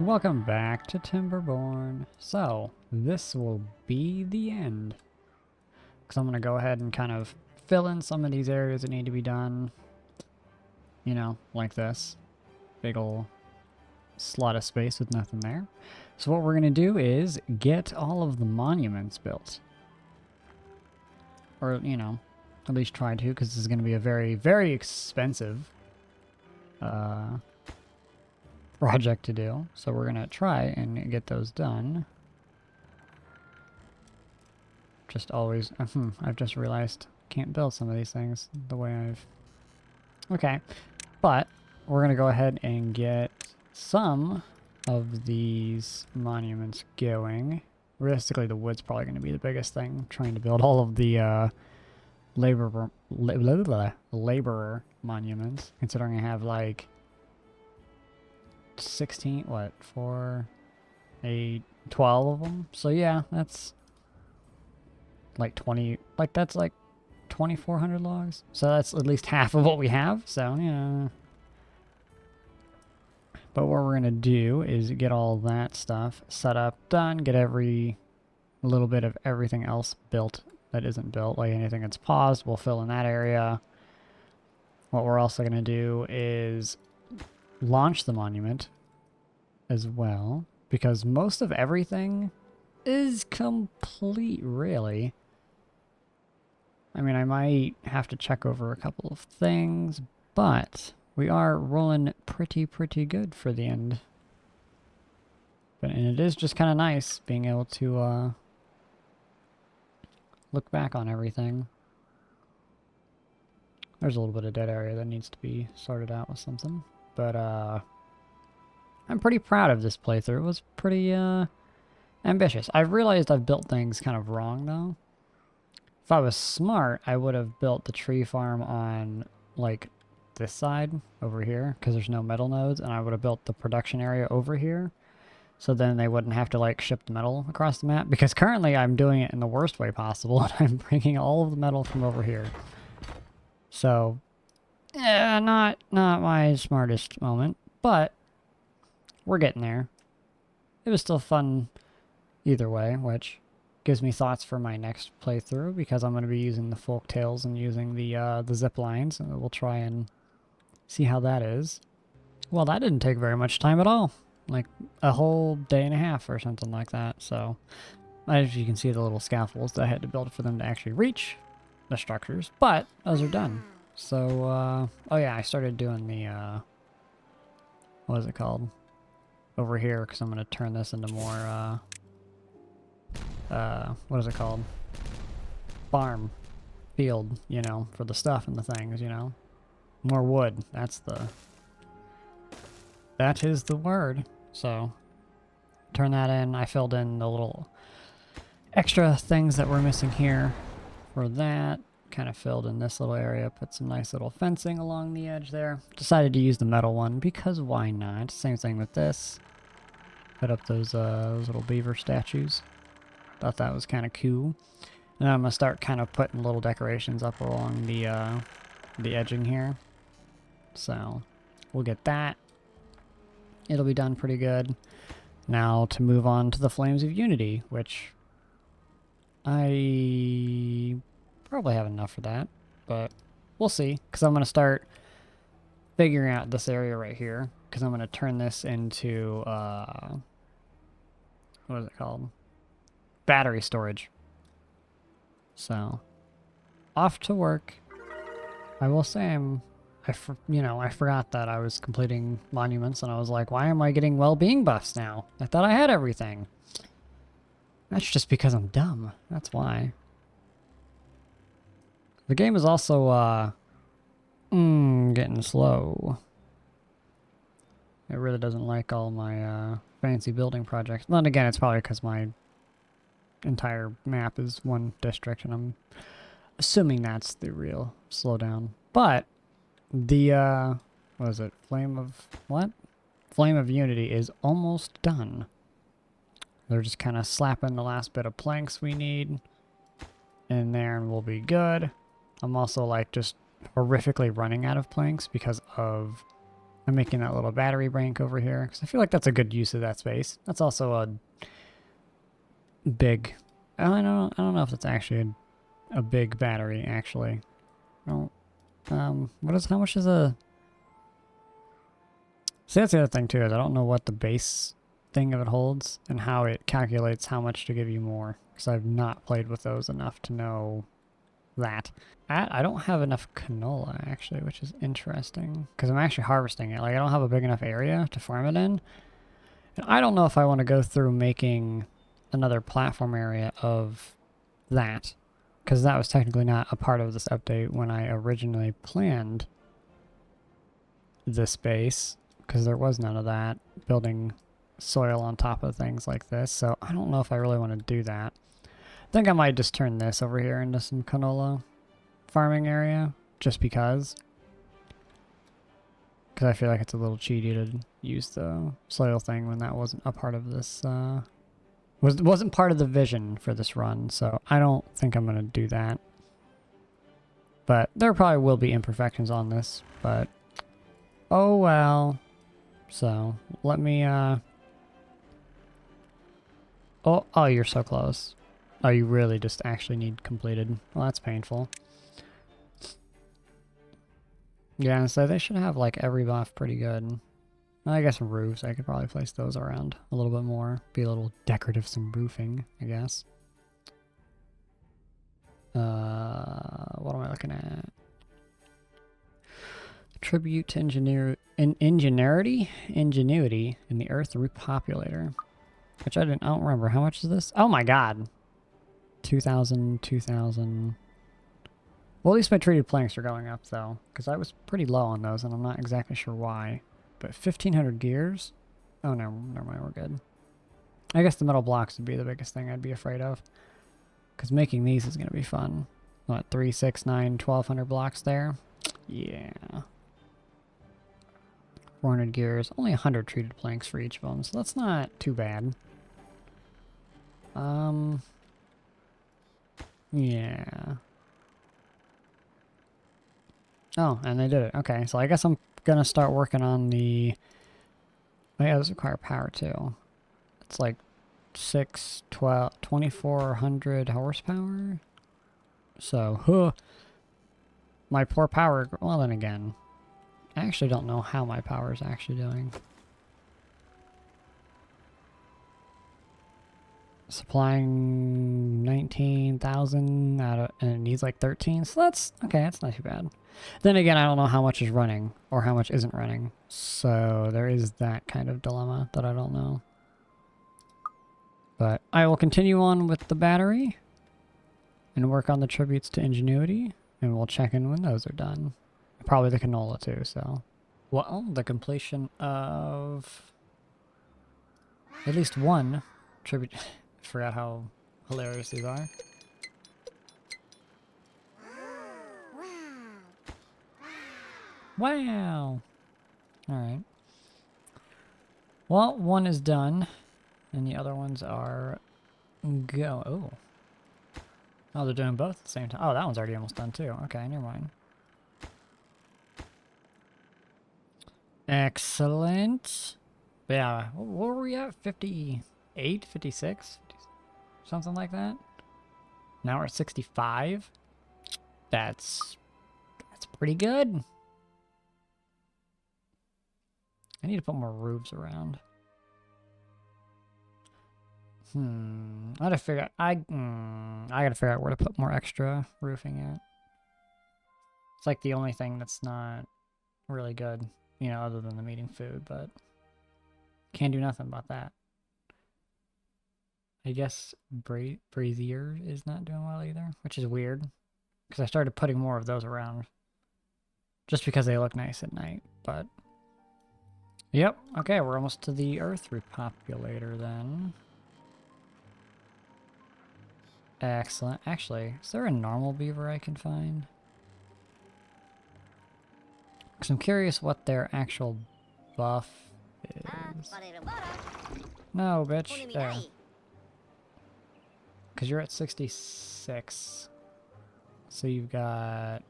Welcome back to Timberborn. So, this will be the end. Because I'm going to go ahead and kind of fill in some of these areas that need to be done. You know, like this. Big ol' slot of space with nothing there. So what we're going to do is get all of the monuments built. Or, you know, at least try to, because this is going to be a very, very expensive project to do. So we're gonna try and get those done. Just always, I've just realized can't build some of these things the way I've... Okay, but we're gonna go ahead and get some of these monuments going. Realistically, the wood's probably gonna be the biggest thing, trying to build all of the laborer monuments, considering I have like 16, what, 4, 8, 12 of them. So yeah, that's like 20, like that's like 2,400 logs. So that's at least half of what we have. So yeah. But what we're gonna do is get all that stuff set up, done, get a little bit of everything else built that isn't built, like anything that's paused, we'll fill in that area. What we're also gonna do is launch the monument as well, because most of everything is complete, really. I mean, I might have to check over a couple of things, but we are rolling pretty good for the end. And it is just kind of nice being able to look back on everything. There's a little bit of dead area that needs to be sorted out with something. But, I'm pretty proud of this playthrough. It was pretty, ambitious. I've realized I've built things kind of wrong, though. If I was smart, I would have built the tree farm on, like, this side over here, because there's no metal nodes, and I would have built the production area over here. So then they wouldn't have to, like, ship the metal across the map, because currently I'm doing it in the worst way possible, and I'm bringing all of the metal from over here. So, yeah, not my smartest moment, but we're getting there. It was still fun either way, which gives me thoughts for my next playthrough, because I'm going to be using the folk tales and using the zip lines, and we'll try and see how that is. Well, that didn't take very much time at all. Like a whole day and a half or something like that. So, as you can see, the little scaffolds that I had to build for them to actually reach the structures, but those are done. So, oh yeah, I started doing the, what is it called? Over here, because I'm going to turn this into more, what is it called? Farm. Field, you know, for the stuff and the things, you know. More wood. That is the word. So, turn that in. I filled in the little extra things that we're missing here for that. Kind of filled in this little area, put some nice little fencing along the edge there. Decided to use the metal one because why not? Same thing with this. Put up those little beaver statues. Thought that was kind of cool. And I'm gonna start kind of putting little decorations up along the edging here. So we'll get that. It'll be done pretty good. Now to move on to the Flames of Unity, which I probably have enough for that, but we'll see, because I'm going to start figuring out this area right here, because I'm going to turn this into, what is it called? Battery storage. So, off to work. I will say I forgot that I was completing monuments, and I was like, why am I getting well-being buffs now? I thought I had everything. That's just because I'm dumb. That's why. The game is also, getting slow. It really doesn't like all my, fancy building projects. Well, and again, it's probably because my entire map is one district, and I'm assuming that's the real slowdown. But, the, what is it? Flame of Unity is almost done. They're just kind of slapping the last bit of planks we need in there, and we'll be good. I'm also, like, just horrifically running out of planks because of I'm making that little battery bank over here because I feel like that's a good use of that space. That's also a big... I don't know if that's actually a big battery, actually. Oh, how much is a... See, that's the other thing, too, is I don't know what the base thing of it holds and how it calculates how much to give you more, because I've not played with those enough to know that. I don't have enough canola, actually, which is interesting, because I'm actually harvesting it. Like, I don't have a big enough area to farm it in, and I don't know if I want to go through making another platform area of that, because that was technically not a part of this update when I originally planned this base, because there was none of that, building soil on top of things like this, so I don't know if I really want to do that. I think I might just turn this over here into some canola farming area, just because I feel like it's a little cheaty to use the soil thing when that wasn't a part of this, wasn't part of the vision for this run, so I don't think I'm going to do that. But there probably will be imperfections on this, but oh well. So, let me, oh, you're so close. Oh, you really just actually need completed. Well, that's painful. Yeah, so they should have, like, every buff pretty good. I guess roofs, I could probably place those around a little bit more. Be a little decorative, some roofing, I guess. What am I looking at? Tribute to ingenuity in the Earth Repopulator. Which I don't remember. How much is this? Oh my god! 2,000, 2,000. Well, at least my treated planks are going up, though. Because I was pretty low on those, and I'm not exactly sure why. But 1,500 gears? Oh, no, never mind, we're good. I guess the metal blocks would be the biggest thing I'd be afraid of. Because making these is going to be fun. What, 3, 6, 9, 1,200 blocks there? Yeah. 400 gears. Only 100 treated planks for each of them, so that's not too bad. Yeah. Oh, and they did it. Okay, so I guess I'm gonna start working on the... Oh yeah, those require power too. It's like 2,400 horsepower. So, huh. My poor power... Well, then again, I actually don't know how my power is actually doing. Supplying 19,000 out of, and it needs like 13, so that's okay, that's not too bad. Then again, I don't know how much is running or how much isn't running, so there is that kind of dilemma that I don't know. But I will continue on with the battery and work on the tributes to ingenuity, and we'll check in when those are done. Probably the canola too, so. Well, the completion of at least one tribute. Forgot how hilarious these are. Wow! Alright. Well, one is done, and the other ones are go. Oh. Oh, they're doing both at the same time. Oh, that one's already almost done too. Okay, never mind. Excellent. But yeah, what were we at? 58? 56? Something like that. Now we're at 65. That's pretty good. I need to put more roofs around. I gotta figure out, I gotta figure out where to put more extra roofing at. It's like the only thing that's not really good, you know, other than the meeting food, but can't do nothing about that. I guess Brazier is not doing well either, which is weird, because I started putting more of those around just because they look nice at night, but yep, okay, we're almost to the Earth Repopulator then. Excellent. Actually, is there a normal beaver I can find? Because I'm curious what their actual buff is. No, bitch. There. Because you're at 66. So you've got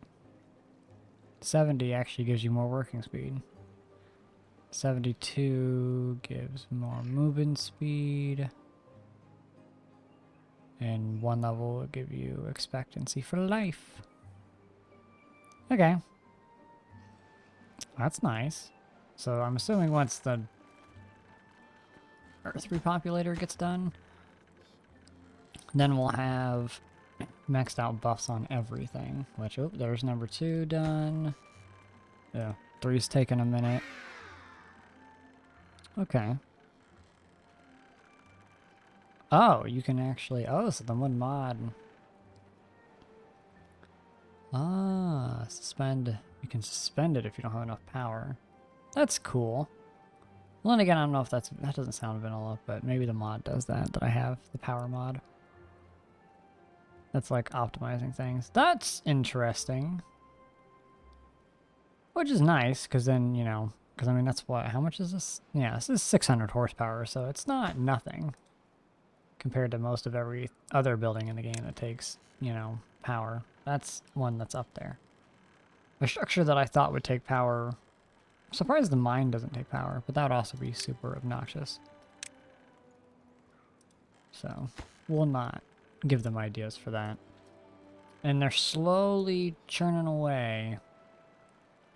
70 actually gives you more working speed. 72 gives more movement speed. And one level will give you expectancy for life. Okay. That's nice. So I'm assuming once the Earth Repopulator gets done, then we'll have maxed out buffs on everything. Which, oh, there's number 2 done. Yeah, 3's taking a minute. Okay. Oh, you can actually... Oh, so the one mod... Ah, suspend... You can suspend it if you don't have enough power. That's cool. Well, then again, I don't know if that doesn't sound vanilla, but maybe the mod does that I have, the power mod. That's like optimizing things. That's interesting. Which is nice, because then, you know, because I mean, that's what, how much is this? Yeah, this is 600 horsepower, so it's not nothing compared to most of every other building in the game that takes, you know, power. That's one that's up there. A structure that I thought would take power, I'm surprised the mine doesn't take power, but that would also be super obnoxious. So, we'll not give them ideas for that. And they're slowly churning away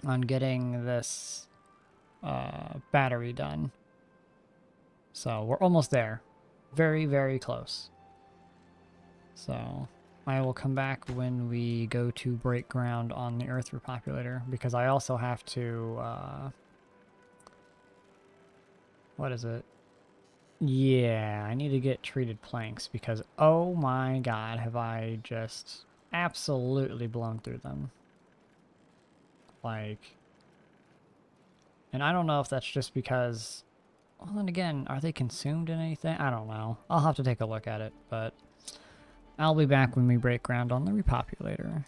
on getting this battery done. So, we're almost there. Very, very close. So, I will come back when we go to break ground on the Earth Repopulator, because I also have to, what is it? Yeah, I need to get treated planks, because, oh my god, have I just absolutely blown through them. Like, and I don't know if that's just because, well, then again, are they consumed in anything? I don't know. I'll have to take a look at it, but I'll be back when we break ground on the Repopulator.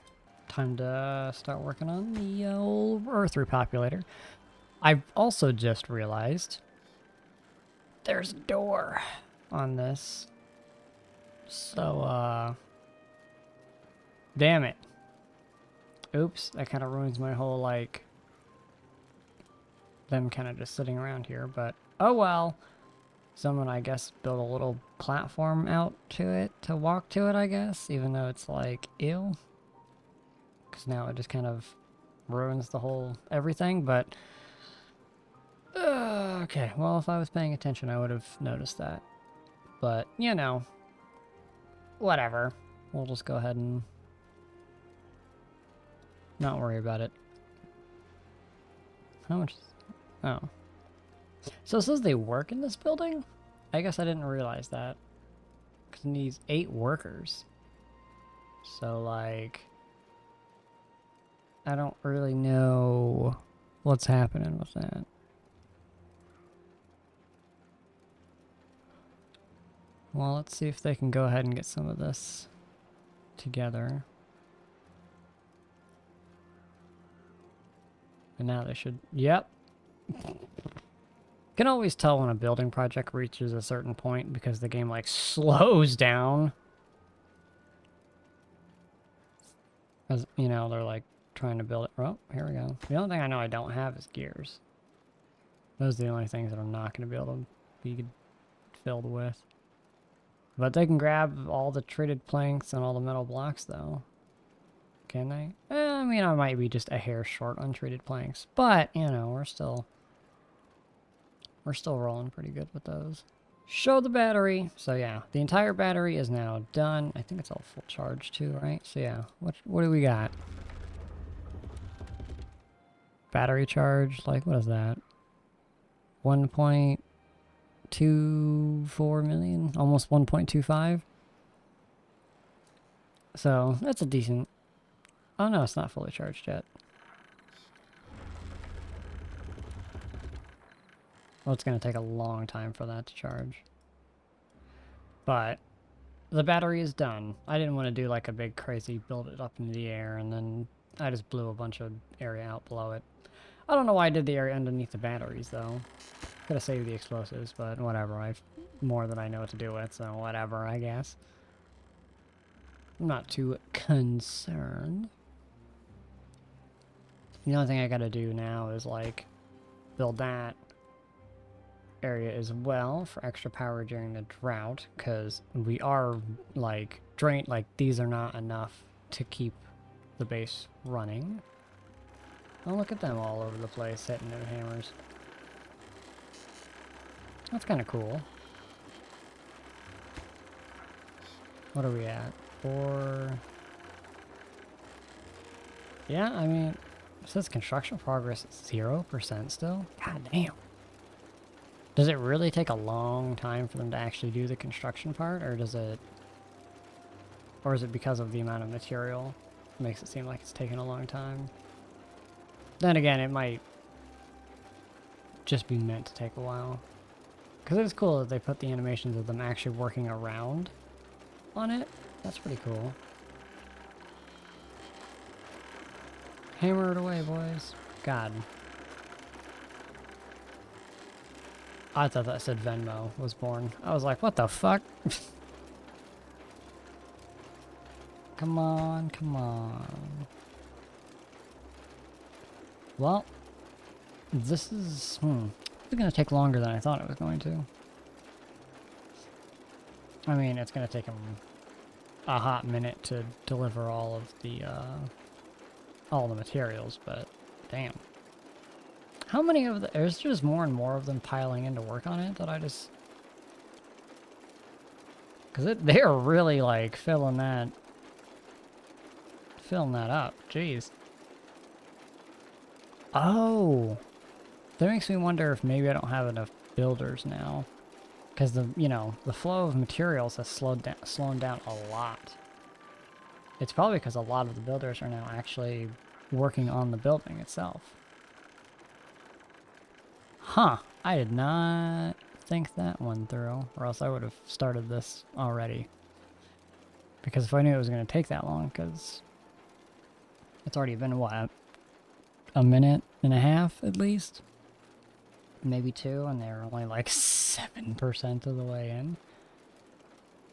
Time to start working on the old Earth Repopulator. I've also just realized there's a door on this. So, damn it. Oops, that kind of ruins my whole, like, them kind of just sitting around here, but oh well. Someone, I guess, built a little platform out to it, to walk to it, I guess, even though it's like, ew. Because now it just kind of ruins the whole everything, but... okay, well, if I was paying attention, I would have noticed that. But, you know, whatever. We'll just go ahead and not worry about it. How much? Oh. So it says they work in this building? I guess I didn't realize that. Because it needs 8 workers. So, like, I don't really know what's happening with that. Well, let's see if they can go ahead and get some of this together. And now they should... Yep. Can always tell when a building project reaches a certain point because the game, like, slows down. As, you know, they're, like, trying to build it. Oh, here we go. The only thing I know I don't have is gears. Those are the only things that I'm not going to be able to be filled with. But they can grab all the treated planks and all the metal blocks, though. Can they? I mean, I might be just a hair short on treated planks. But, you know, we're still rolling pretty good with those. Show the battery. So, yeah, the entire battery is now done. I think it's all full charge, too, right? So, yeah, what do we got? Battery charge, like, what is that? 1.24 million? Almost 1.25? So, that's a decent... Oh, no, it's not fully charged yet. Well, it's going to take a long time for that to charge. But the battery is done. I didn't want to do like a big crazy build it up into the air and then I just blew a bunch of area out below it. I don't know why I did the area underneath the batteries though. Could have saved the explosives, but whatever. I've more than I know what to do with, so whatever, I guess. I'm not too concerned. The only thing I gotta do now is like build that area as well for extra power during the drought, because we are like drained, like these are not enough to keep the base running. Oh, look at them all over the place hitting their hammers. That's kind of cool. What are we at? 4. Yeah, I mean, it says construction progress 0% still? God damn. Does it really take a long time for them to actually do the construction part, or does it... Or is it because of the amount of material? It makes it seem like it's taking a long time. Then again, it might just be meant to take a while. Because it's cool that they put the animations of them actually working around on it. That's pretty cool. Hammer it away, boys. God. I thought that said Venmo was born. I was like, what the fuck? Come on, come on. Well, this is... It's going to take longer than I thought it was going to. I mean, it's going to take them a hot minute to deliver all the materials, but damn. How many of the... There's just more and more of them piling in to work on it that I just... Because they're really, like, filling that up. Jeez. Oh! That makes me wonder if maybe I don't have enough builders now. Because the flow of materials has slowed down a lot. It's probably because a lot of the builders are now actually working on the building itself. Huh. I did not think that one through, or else I would have started this already. Because if I knew it was going to take that long, because it's already been, what, a minute and a half at least? Maybe 2, and they're only like 7% of the way in.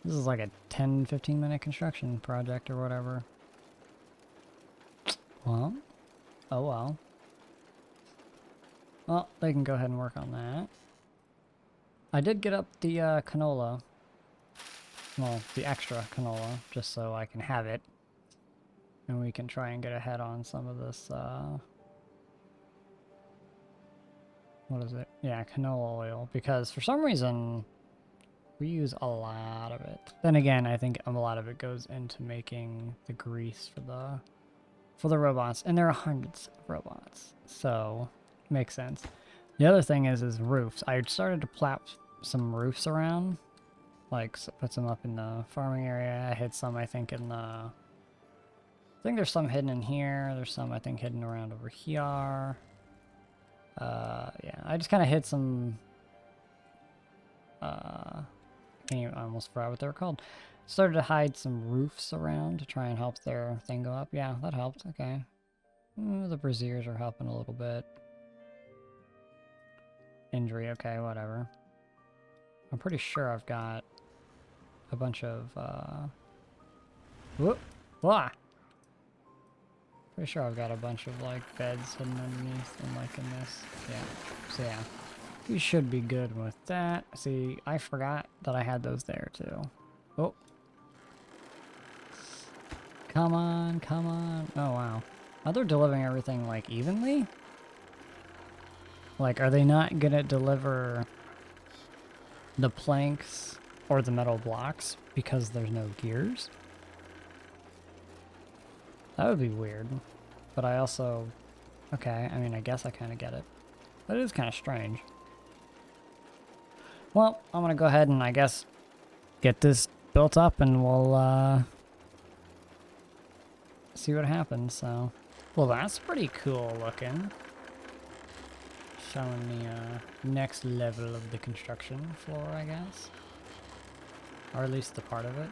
This is like a 10-15 minute construction project or whatever. Well, oh well. Well, they can go ahead and work on that. I did get up the canola. Well, the extra canola, just so I can have it. And we can try and get ahead on some of this, what is it? Yeah, canola oil. Because for some reason, we use a lot of it. Then again, I think a lot of it goes into making the grease for the robots. And there are hundreds of robots. So, makes sense. The other thing is roofs. I started to plap some roofs around. Like, put some up in the farming area. I hid some, I think, in the... I think there's some hidden in here. There's some, I think, hidden around over here. Yeah, I just kind of hit some, I almost forgot what they were called. Started to hide some roofs around to try and help their thing go up. Yeah, that helped. Okay. The braziers are helping a little bit. Injury, okay, whatever. I'm pretty sure I've got a bunch of, whoop, blah! Pretty sure I've got a bunch of, like, beds hidden underneath and, like, in this. Yeah. So, yeah. We should be good with that. See, I forgot that I had those there, too. Oh. Come on, come on. Oh, wow. Are they delivering everything, like, evenly? Like, are they not gonna deliver the planks or the metal blocks because there's no gears? That would be weird. But I also... Okay, I mean, I guess I kind of get it. But it is kind of strange. Well, I'm going to go ahead and, I guess, get this built up and we'll, see what happens, so... Well, that's pretty cool looking. Showing the, next level of the construction floor, I guess. Or at least the part of it.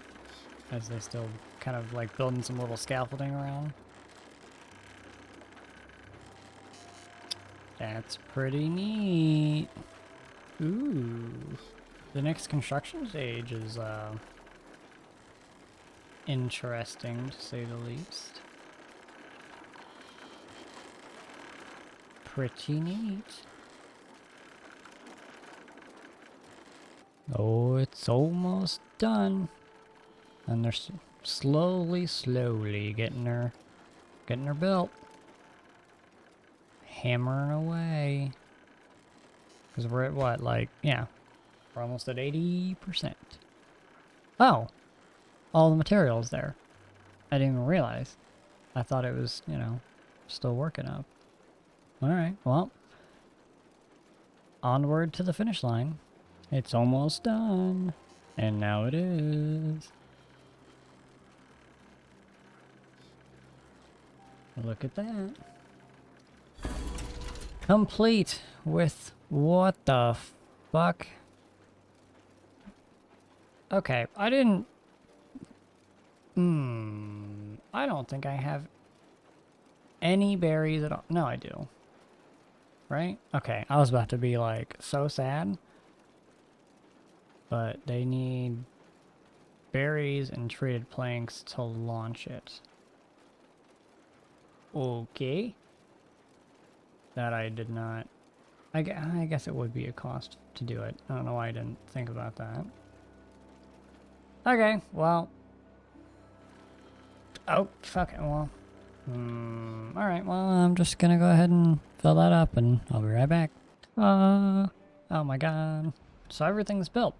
As they still kind of like building some little scaffolding around. That's pretty neat. Ooh. The next construction stage is interesting to say the least. Pretty neat. Oh, it's almost done. And they're slowly getting her built. Hammering away. Because we're at what, like, yeah. We're almost at 80%. Oh, all the materials there. I didn't even realize. I thought it was, you know, still working up. Alright, well. Onward to the finish line. It's almost done. And now it is. Look at that. Complete with what the fuck? Okay, I didn't... I don't think I have any berries at all. No, I do. Right? Okay, I was about to be like, so sad. But they need berries and treated planks to launch it. Okay. That I did not... I guess it would be a cost to do it. I don't know why I didn't think about that. Okay, well... Oh, fuck it, well... alright, well, I'm just gonna go ahead and fill that up and I'll be right back. Oh my god. So everything's built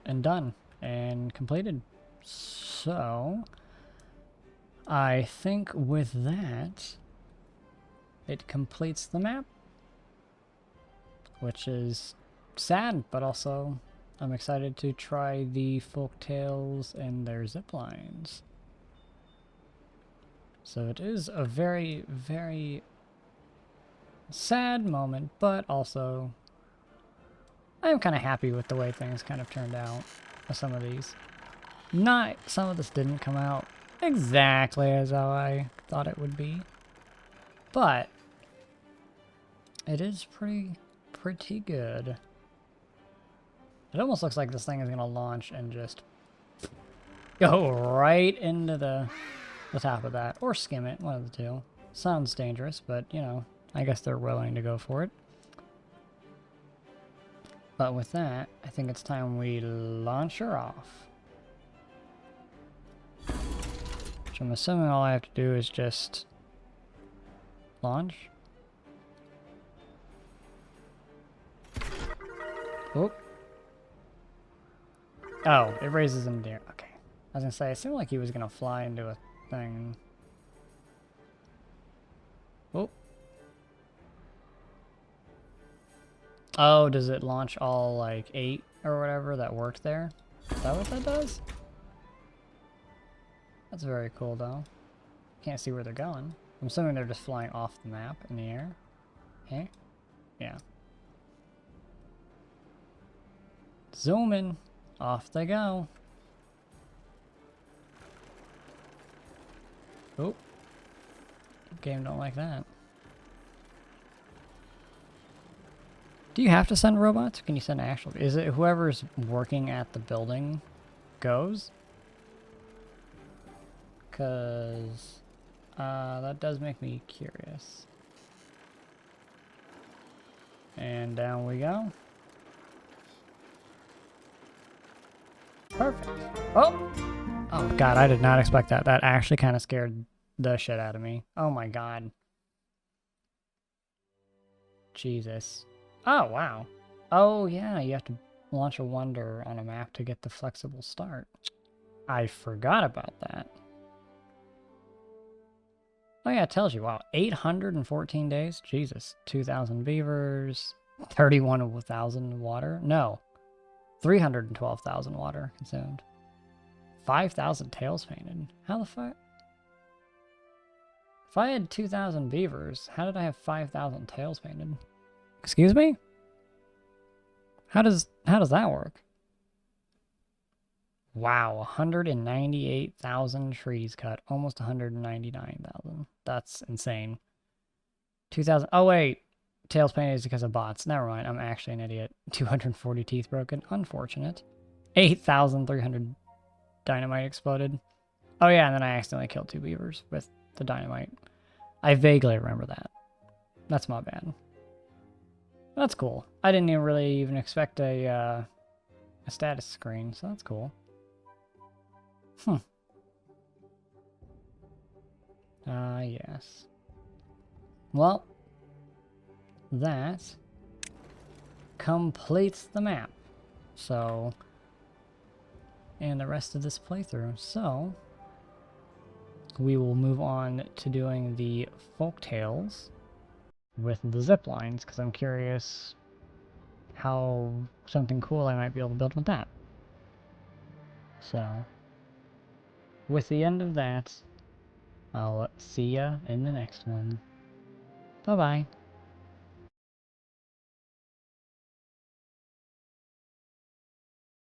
and done and completed. So... I think with that... it completes the map. Which is sad, but also I'm excited to try the folk tales and their zip lines. So it is a very, very sad moment, but also I'm kind of happy with the way things kind of turned out with some of these. Not, some of this didn't come out exactly as how I thought it would be, but it is pretty good. It almost looks like this thing is going to launch and just go right into the top of that. Or skim it, one of the two. Sounds dangerous, but, you know, I guess they're willing to go for it. But with that, I think it's time we launch her off. Which I'm assuming all I have to do is just launch. Oh. Oh, it raises him there. Okay. I was gonna say, it seemed like he was gonna fly into a thing. Oh. Oh, does it launch all, like, 8 or whatever that worked there? Is that what that does? That's very cool, though. Can't see where they're going. I'm assuming they're just flying off the map in the air. Okay? Yeah. Zoom in. Off they go. Oh. Game don't like that. Do you have to send robots? Or can you send actual... Is it whoever's working at the building goes? Because... that does make me curious. And down we go. Perfect. Oh! Oh god, I did not expect that. That actually kind of scared the shit out of me. Oh my god. Jesus. Oh, wow. Oh yeah, you have to launch a wonder on a map to get the flexible start. I forgot about that. Oh yeah, it tells you, wow, 814 days? Jesus. 2,000 beavers, 31,000 water? No. 312,000 water consumed. 5,000 tails painted. How the fuck? If I had 2,000 beavers, how did I have 5,000 tails painted? Excuse me? How does that work? Wow, 198,000 trees cut. Almost 199,000. That's insane. 2,000. Oh wait. Tails painted is because of bots. Never mind. I'm actually an idiot. 240 teeth broken. Unfortunate. 8,300 dynamite exploded. Oh yeah, and then I accidentally killed 2 beavers with the dynamite. I vaguely remember that. That's my bad. That's cool. I didn't even really expect a a status screen, so that's cool. Hmm. Yes. Well, that completes the map. So, and the rest of this playthrough. So, we will move on to doing the folk tales with the zip lines, because I'm curious how something cool I might be able to build with that. So, with the end of that, I'll see ya in the next one. Bye-bye.